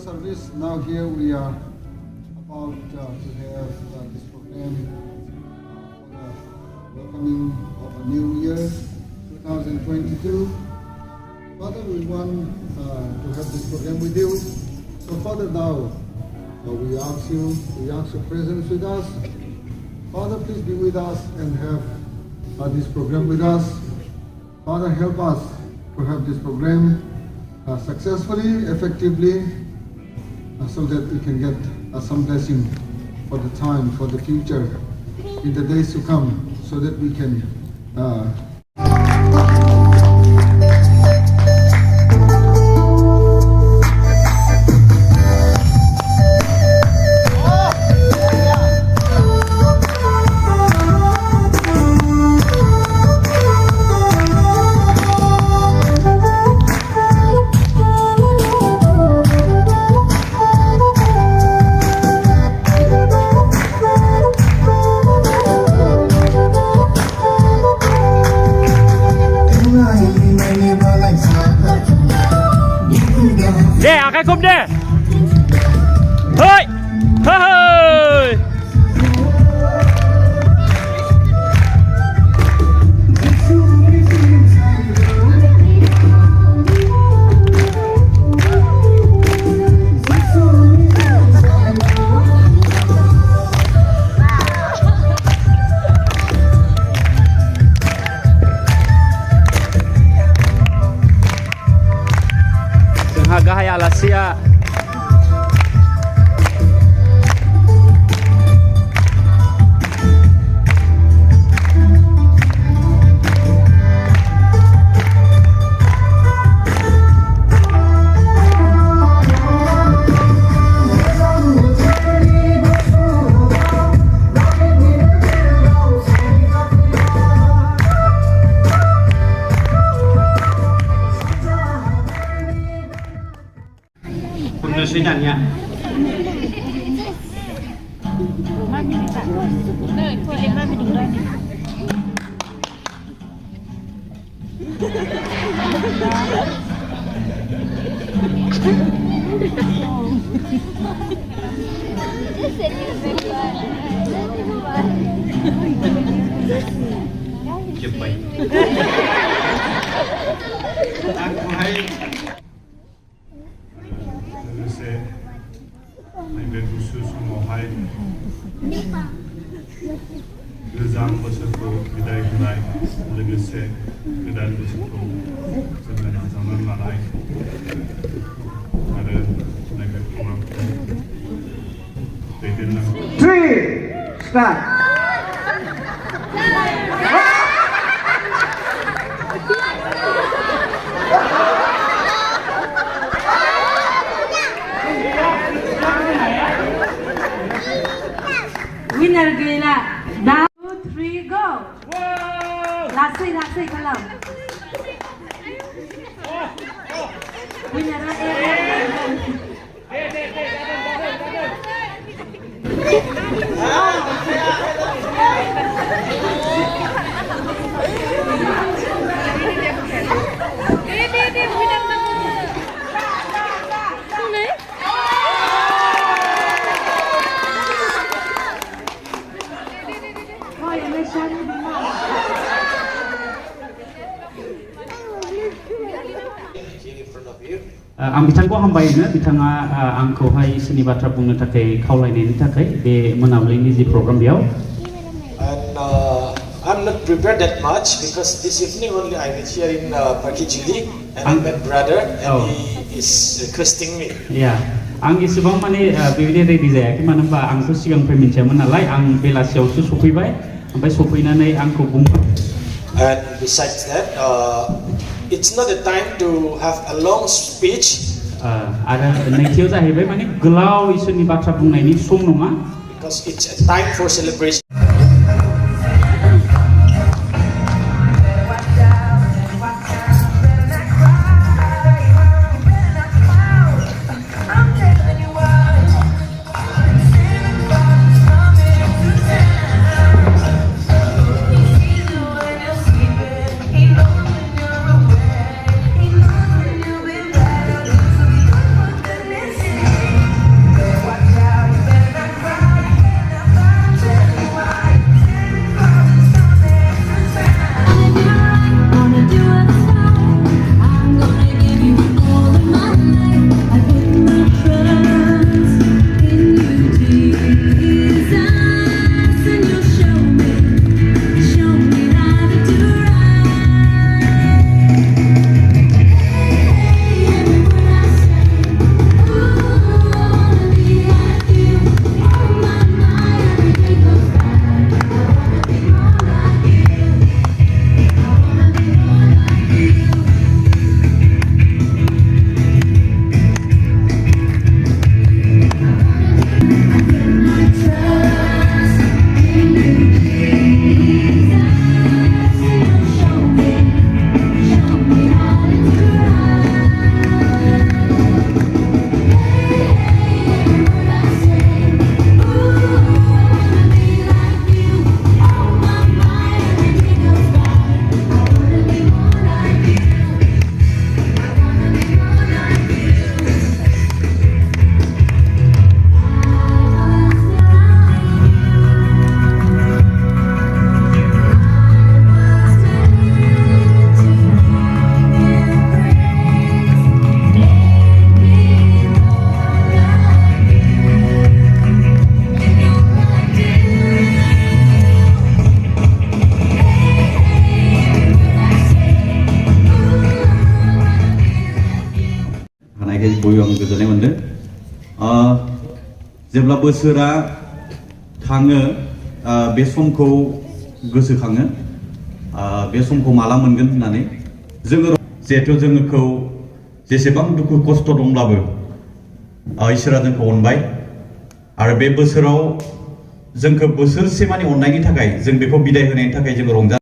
service. Now here we are about to have this program for the welcoming of a new year, 2022. Father, we want to have this program with you. So Father, now we ask your presence with us. Father, please be with us and have this program with us. Father, help us to have this program successfully, effectively, so that we can get some blessing for the time, for the future, in the days to come, so that we can Ai không đi hơi hơi Gaya Alasia. Suy nhận nha. Chụp bệnh. Naibe khusus mohai गोजाम बोसोरखौ बिदाय होनाय लोगोसे गोदान बोसोरखौ जोङो नाजावनानै लानाय आरो नैबे प्रग्रामखौ दैदेनलांनो 3 start Winner gila. Down 2, 3 go. Lasai kalau. Winner आं बिथांखौ हामबायनो बिथाङा आंखौहाय सोरनि बाथ्रा बुंनो थाखाय खावलायनायनि थाखाय बे मोनाबिलिनि जि प्रग्राम बेयाव And I'm not prepared that much because this evening only I was here in Pakijili and I met brother and he is requesting me. Yeah. आं एसेबां माने बेबायदि रेडि जायाखै मानो होनबा आंथ' सिगांनिफ्राय मिथियामोन नालाय आं बेलासियावसो सफैबाय ओमफ्राय सफैनानै आंखौ बुंबाय. And besides that, it's not the time to have a long speech. आरो नैथियाव जाहैबाय माने गोलाव इसोरनि बाथ्रा बुंनायनि सम नङा. Because it's a time for celebration. बयबो आं गोजोननाय मोनदों जेब्ला बोसोरा थाङो बे समखौ गोसोखाङो बे समखौ माला मोनगोन होननानै जोङो जिहेथु जोंखौ जेसेबां दुखु खस्थ' दंब्लाबो इसोरा जोंखौ अनबाय आरो बे बोसोराव जोंखौ बोसोरसेमानि अननायनि थाखाय जों बेखौ बिदाय होनायनि थाखाय जों रंजा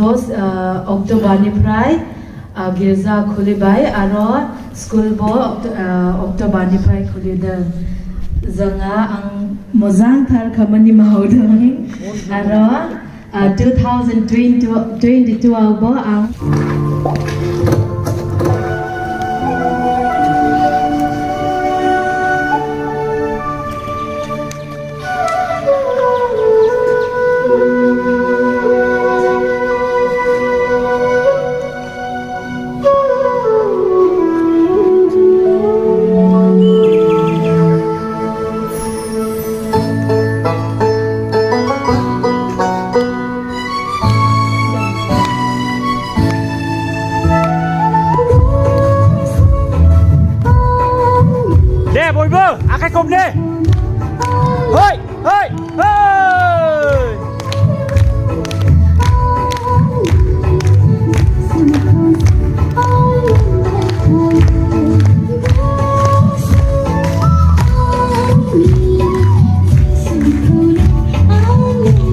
10 अक्ट'बरनिफ्राय गिर्जा खुलिबाय आरो स्कुलबो अक्ट'बरनिफ्राय खुलिदों जोङो आं मोजांथार खामानि मावदों आरो 2022 आवबो आं deh bयबो आखाइ खबदे hei hei hei Hãy subscribe cho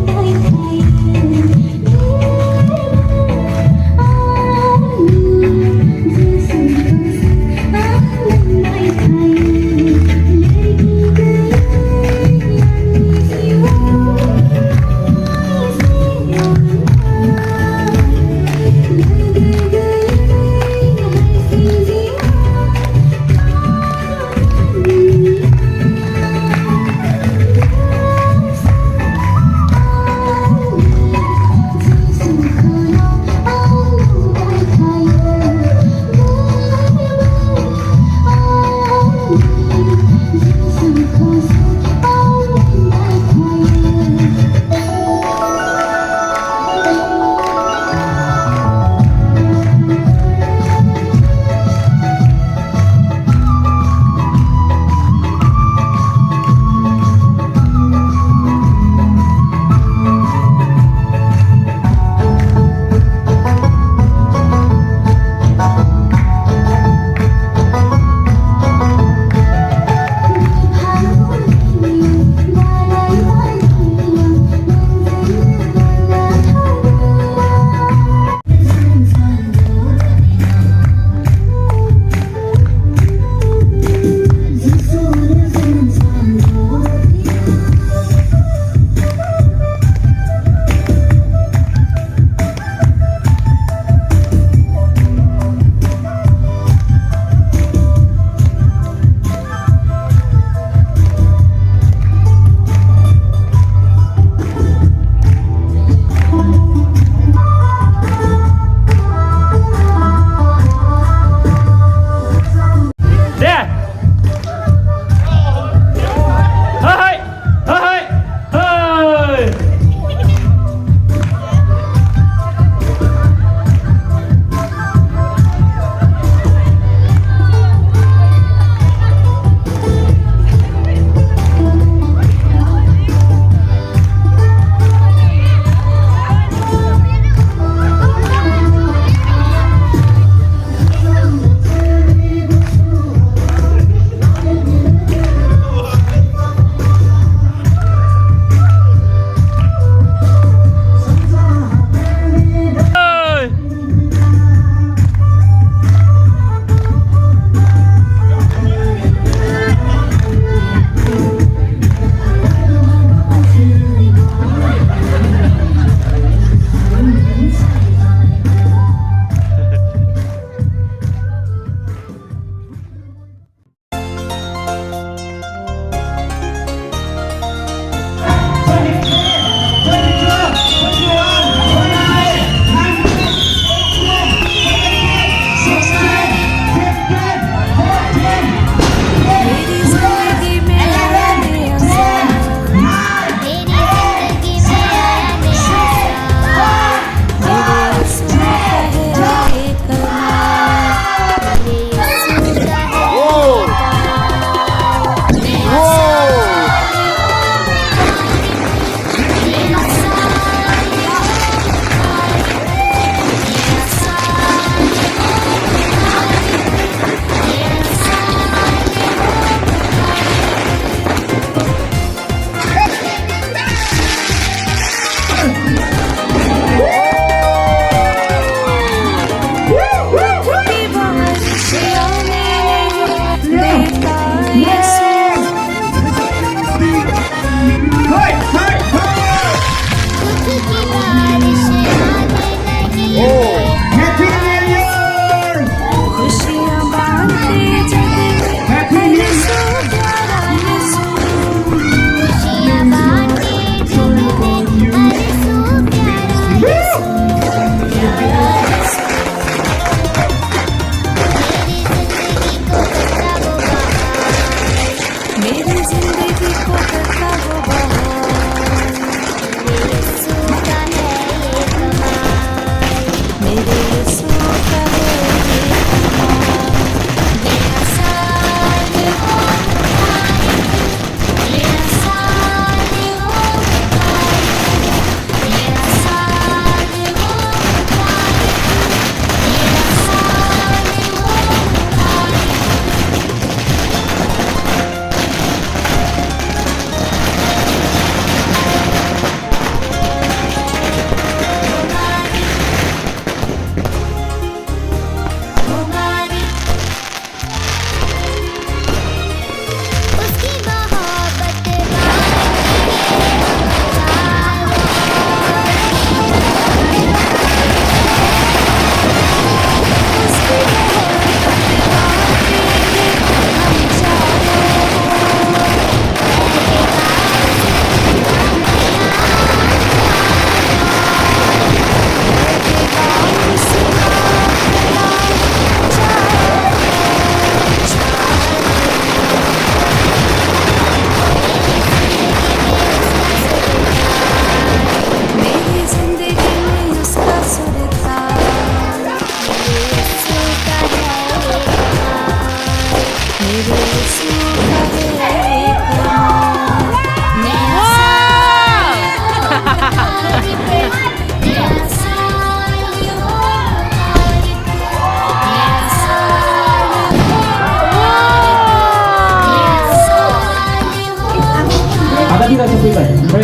kênh Ghiền Mì Gõ để không bỏ lỡ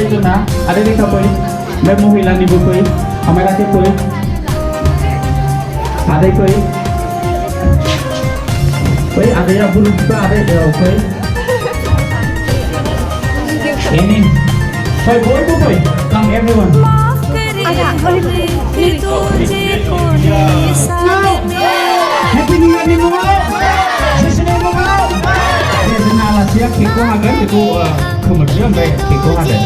itu na, ada di kapoy. May muhila ni bukoy. Kamera ti koy. Ada koy. Koy ada ya bulu juga ada ya koy. Ini. Koy boy boy. Come everyone. Happy New Year ni mo. Session mo mo. Dia nala siap kiko hagan itu kemudian baik kiko ada.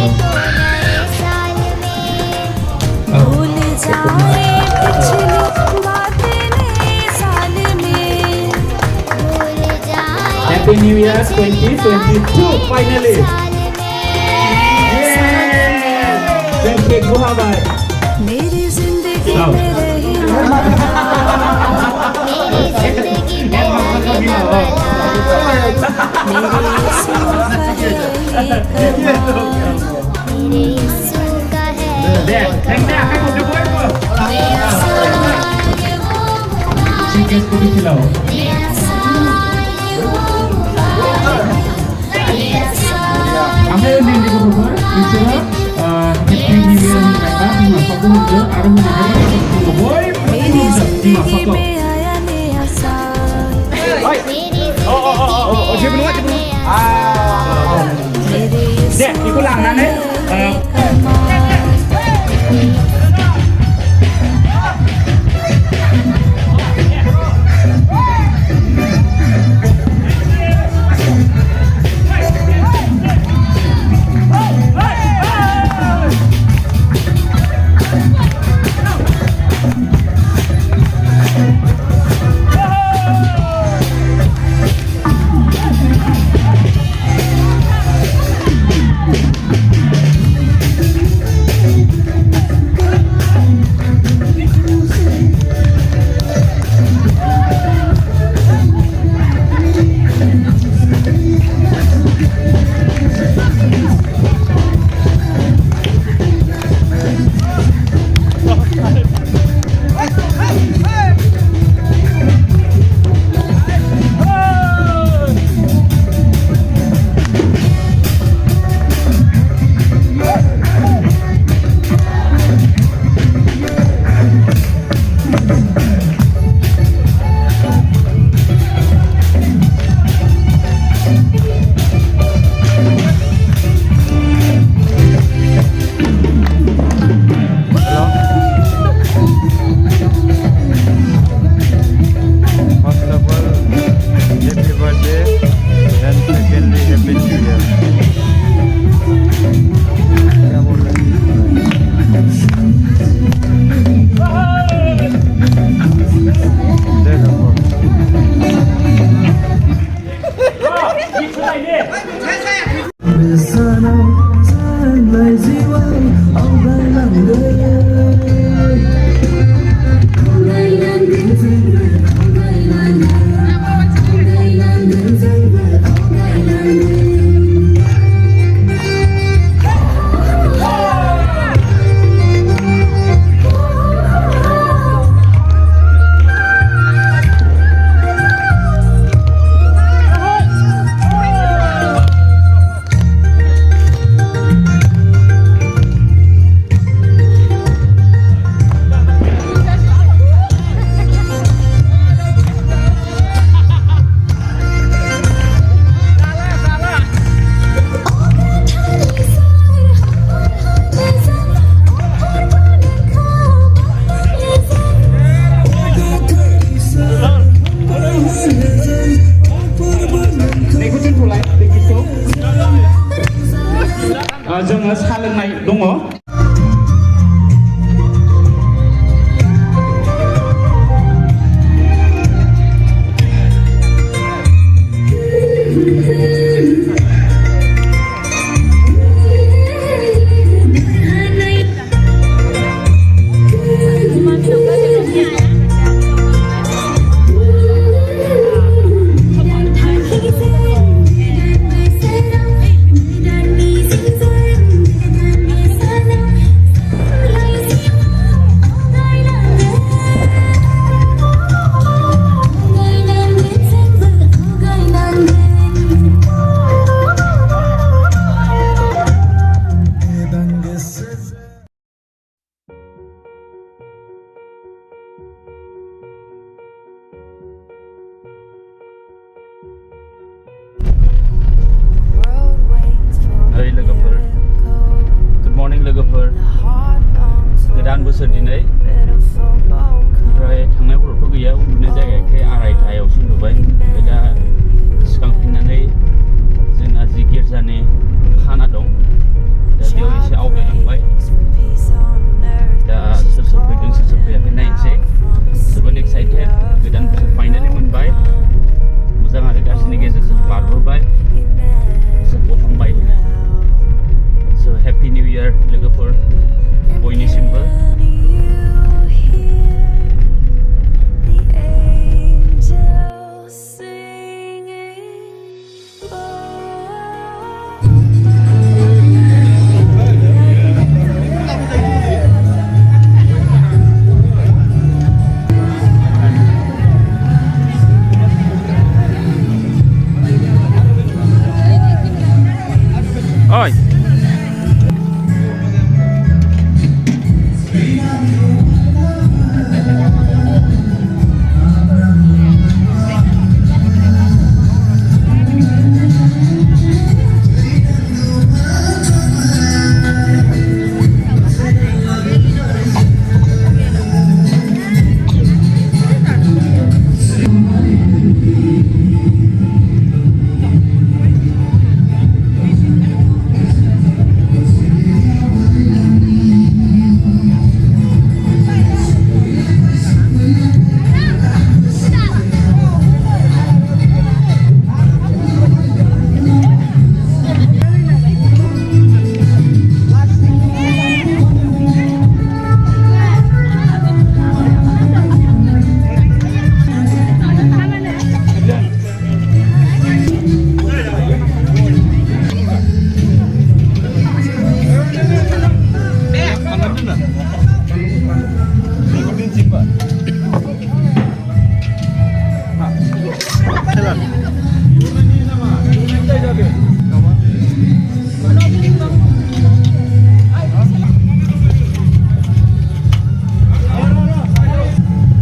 Happy New Year 2022 finally. Yes. Dan kiko hagan. मेरी जिंदगी Wow. में रही Dek, tengah aku udah buat apa? Sikit kopi silau. Ambil ini di bawah. Bisa Happy New Year mereka di masa muda. Ada mana boy? मेरी Di masa जिंदगी kau. में आया नया साल मेरे Dek, ikut lang nane. लोगोफोर गोदान बोसोर दिनै ओमफ्राय थांनाय हरावथ' गैया उन्दुनाय जायगाखाय आरायथायावसो उन्दुबाय ओमफ्राय दा सिखांफिननानै जोंना जि गिर्जानि खाना दं दा बेयाव एसे आवगायलांबाय दा सोर सोर फैदों सोर सोर फैयाखै नायनोसै जोबोद एक्साइटेड गोदान बोसोर फाइनालि मोनबाय मोजां आरो गाज्रिनि गेजेरजों बारबोबाय गखांबाय स' हेपि निउ इयार लोगोफोर बयनिसिमबो Oi.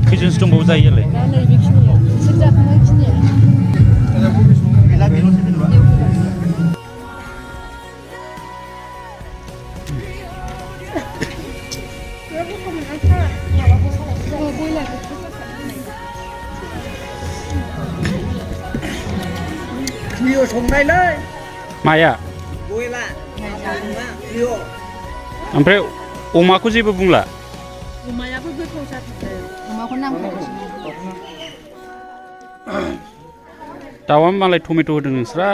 खैजोनसो दंबावो जायोलाय Nhiều sống này lên. माया Vui là. Nhiều. ओमफ्राय अमाखौ जेबो बुंला अमायाबो गोथाव जाथारदों अमाखौ नांथारगौ दाउआ मालाय टमेट' होदों नोंस्रा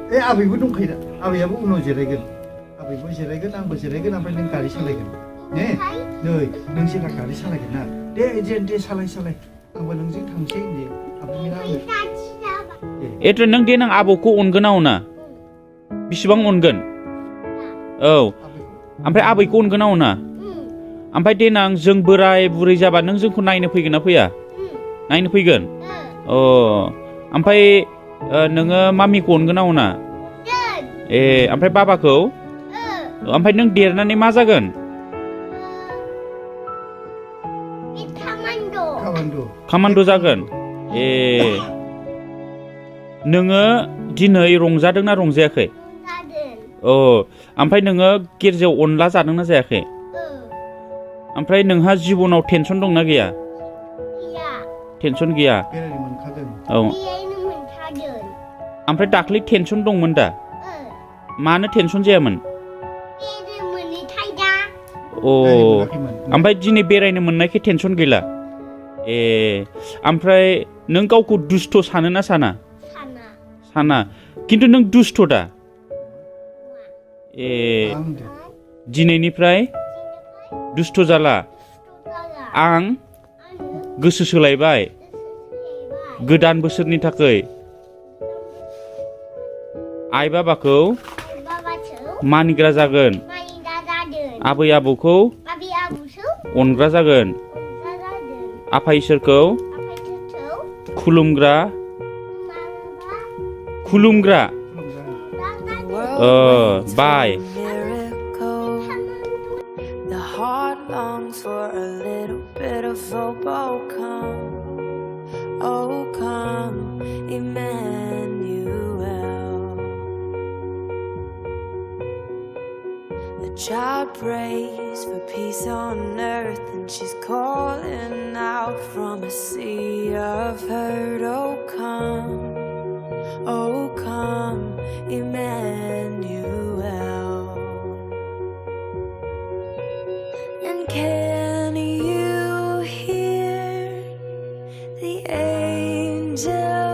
ए आबैबो दंखायो आबैयाबो उनाव जिरायगोन आबैबो जिरायगोन आंबो जिरायगोन ओमफ्राय नों गारि सालायगोन ने नै नों जेब्ला गारि सालायगोन ना दे सालाय आंबो नोंजों थांसै दे आबैना एथ' नों देनां आबौखौ अनगोन ना अना बिसिबां अनगोन औ ओमफ्राय आबैखौ अनगोन ना अना ओमफ्राय देनां जों बोराय बुरै जाबा नों जोंखौ नायनो फैगोन ना फैया नायनो फैगोन अ ओमफ्राय नोङो मामिखौ अनगोन ना अना ए ओमफ्राय बाबाखौ ओमफ्राय नों देरनानै मा जागोन खामान्द' जागोन ए नोङो दिनै रंजादोंना रंजायाखै औ ओमफ्राय नोङो गिर्जायाव अनला जादोंना जायाखै ओमफ्राय नोंहा जिबनाव टेनसन दंना गैया टेनसन गैया औ ओमफ्राय दाख्लै टेनसन दंमोन दा मानो टेनसन जायामोन अ ओमफ्राय दिनै बेरायनो मोननायखाय टेनसन गैला ए ओमफ्राय नों गावखौ दुस्थ' सानो ना साना साना खिन्थु नों दुस्थ' दा ए दिनैनिफ्राय दुस्थ' जाला आं गोसो सोलायबाय गोदान बोसोरनि थाखाय आइ बाबाखौ मानिग्रा जागोन आबै आबौखौ आबै आबौखौ अनग्रा जागोन अनग्रा जागोन आफा इसोरखौ आफाइखौ खुलुमग्रा खुलुमग्रा bye The heart longs for a little bit of hope. Oh come, Emmanuel. The child prays for peace on earth, and she's calling out from a sea of hurt. Oh come, Emmanuel. And can you hear the angels